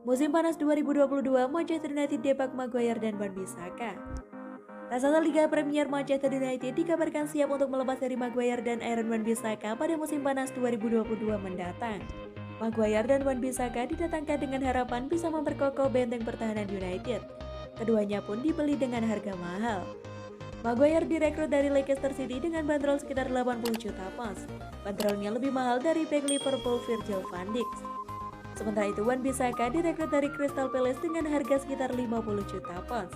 Musim panas 2022, Manchester United depak Maguire dan Wan-Bissaka. Raksasa Liga Premier Manchester United dikabarkan siap untuk melepas dari Maguire dan Aaron Wan-Bissaka pada musim panas 2022 mendatang. Maguire dan Wan-Bissaka didatangkan dengan harapan bisa memperkokoh benteng pertahanan United. Keduanya pun dibeli dengan harga mahal. Maguire direkrut dari Leicester City dengan bandrol sekitar 80 juta pounds. Bandrolnya lebih mahal dari bek Liverpool Virgil van Dijk. Sementara itu, Wan-Bissaka direkrut dari Crystal Palace dengan harga sekitar 50 juta pounds.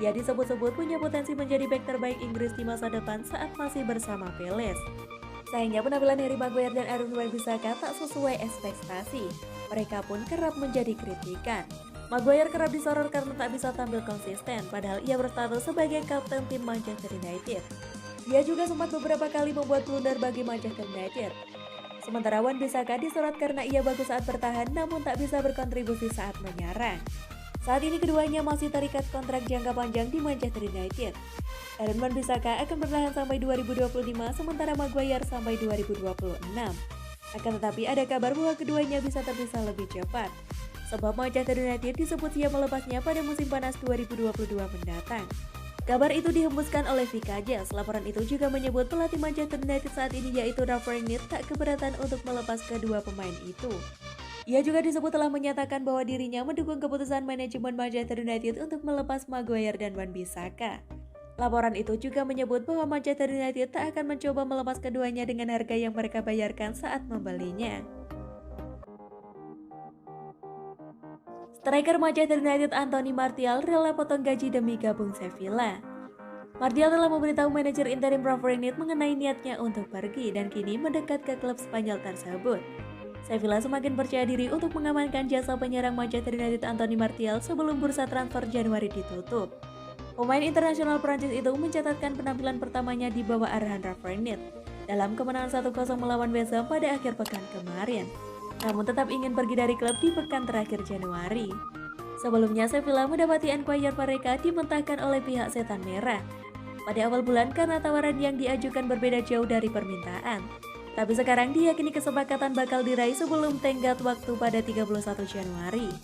Ia disebut-sebut punya potensi menjadi bek terbaik Inggris di masa depan saat masih bersama Palace. Sayangnya penampilan Harry Maguire dan Aaron Wan-Bissaka tak sesuai ekspektasi. Mereka pun kerap menjadi kritikan. Maguire kerap disorot karena tak bisa tampil konsisten, padahal ia berstatus sebagai kapten tim Manchester United. Ia juga sempat beberapa kali membuat blunder bagi Manchester United. Sementara Wan-Bissaka disorot karena ia bagus saat bertahan namun tak bisa berkontribusi saat menyerang. Saat ini keduanya masih terikat kontrak jangka panjang di Manchester United. Aaron Wan-Bissaka akan bertahan sampai 2025 sementara Maguire sampai 2026. Akan tetapi ada kabar bahwa keduanya bisa terpisah lebih cepat. Sebab Manchester United disebut siap melepasnya pada musim panas 2022 mendatang. Kabar itu dihembuskan oleh Vika Jazz. Laporan itu juga menyebut pelatih Manchester United saat ini yaitu Ralf Rangnick tak keberatan untuk melepas kedua pemain itu. Ia juga disebut telah menyatakan bahwa dirinya mendukung keputusan manajemen Manchester United untuk melepas Maguire dan Wan-Bissaka. Laporan itu juga menyebut bahwa Manchester United tak akan mencoba melepas keduanya dengan harga yang mereka bayarkan saat membelinya. Striker Manchester United Anthony Martial rela potong gaji demi gabung Sevilla. Martial telah memberitahu manajer interim Ralf Rangnick mengenai niatnya untuk pergi dan kini mendekat ke klub Spanyol tersebut. Sevilla semakin percaya diri untuk mengamankan jasa penyerang Manchester United Anthony Martial sebelum bursa transfer Januari ditutup. Pemain internasional Prancis itu mencatatkan penampilan pertamanya di bawah arahan Ralf Rangnick dalam kemenangan 1-0 melawan West Ham pada akhir pekan kemarin. Namun tetap ingin pergi dari klub di pekan terakhir Januari. Sebelumnya Sevilla mendapati enquire mereka dimentahkan oleh pihak Setan Merah pada awal bulan karena tawaran yang diajukan berbeda jauh dari permintaan. Tapi sekarang diyakini kesepakatan bakal diraih sebelum tenggat waktu pada 31 Januari.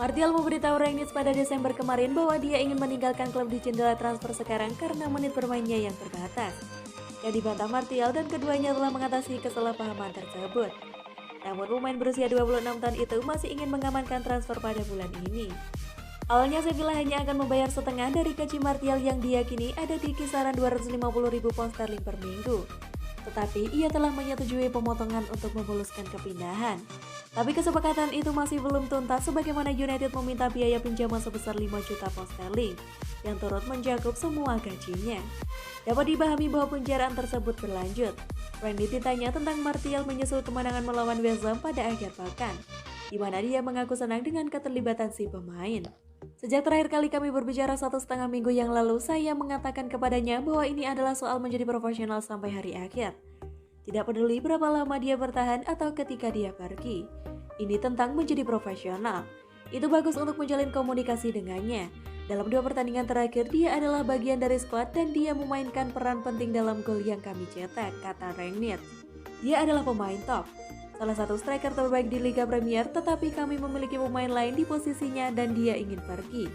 Martial memberitahu Rangnick pada Desember kemarin bahwa dia ingin meninggalkan klub di jendela transfer sekarang karena menit bermainnya yang terbatas. Yang dibantah Martial dan keduanya telah mengatasi kesalahpahaman tersebut. Namun pemain berusia 26 tahun itu masih ingin mengamankan transfer pada bulan ini. Awalnya Sevilla hanya akan membayar setengah dari gaji Martial yang diyakini ada di kisaran 250.000 pound sterling per minggu. Tetapi ia telah menyetujui pemotongan untuk memuluskan kepindahan. Tapi kesepakatan itu masih belum tuntas sebagaimana United meminta biaya pinjaman sebesar 5 juta pound sterling yang turut mencakup semua gajinya. Dapat dipahami bahwa penjaraan tersebut berlanjut. Rangnick ditanya tentang Martial menyusul kemenangan melawan West Ham pada akhir pekan, di mana dia mengaku senang dengan keterlibatan si pemain. Sejak terakhir kali kami berbicara 1,5 minggu yang lalu, saya mengatakan kepadanya bahwa ini adalah soal menjadi profesional sampai hari akhir. Tidak peduli berapa lama dia bertahan atau ketika dia pergi. Ini tentang menjadi profesional. Itu bagus untuk menjalin komunikasi dengannya. Dalam 2 pertandingan terakhir, dia adalah bagian dari skuad dan dia memainkan peran penting dalam gol yang kami cetak, kata Rangnick. Dia adalah pemain top, salah satu striker terbaik di Liga Premier, tetapi kami memiliki pemain lain di posisinya dan dia ingin pergi.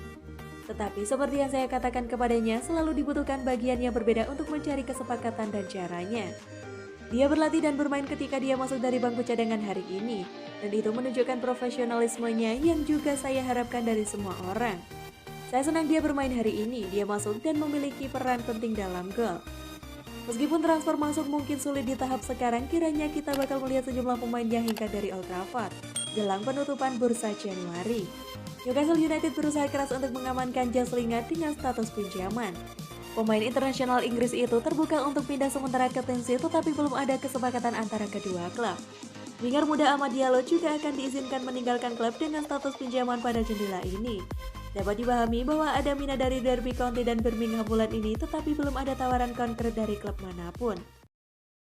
Tetapi seperti yang saya katakan kepadanya, selalu dibutuhkan bagian yang berbeda untuk mencari kesepakatan dan caranya. Dia berlatih dan bermain ketika dia masuk dari bangku cadangan hari ini, dan itu menunjukkan profesionalismenya yang juga saya harapkan dari semua orang. Saya senang dia bermain hari ini, dia masuk dan memiliki peran penting dalam gol. Meskipun transfer masuk mungkin sulit di tahap sekarang, kiranya kita bakal melihat sejumlah pemain yang hingga dari Old Trafford jelang penutupan bursa Januari. Newcastle United berusaha keras untuk mengamankan Jazz Lingard dengan status pinjaman. Pemain internasional Inggris itu terbuka untuk pindah sementara ke Chelsea, tetapi belum ada kesepakatan antara kedua klub. Winger muda Amad Diallo juga akan diizinkan meninggalkan klub dengan status pinjaman pada jendela ini. Dapat dipahami bahwa ada minat dari Derby County dan Birmingham bulan ini, tetapi belum ada tawaran konkret dari klub manapun.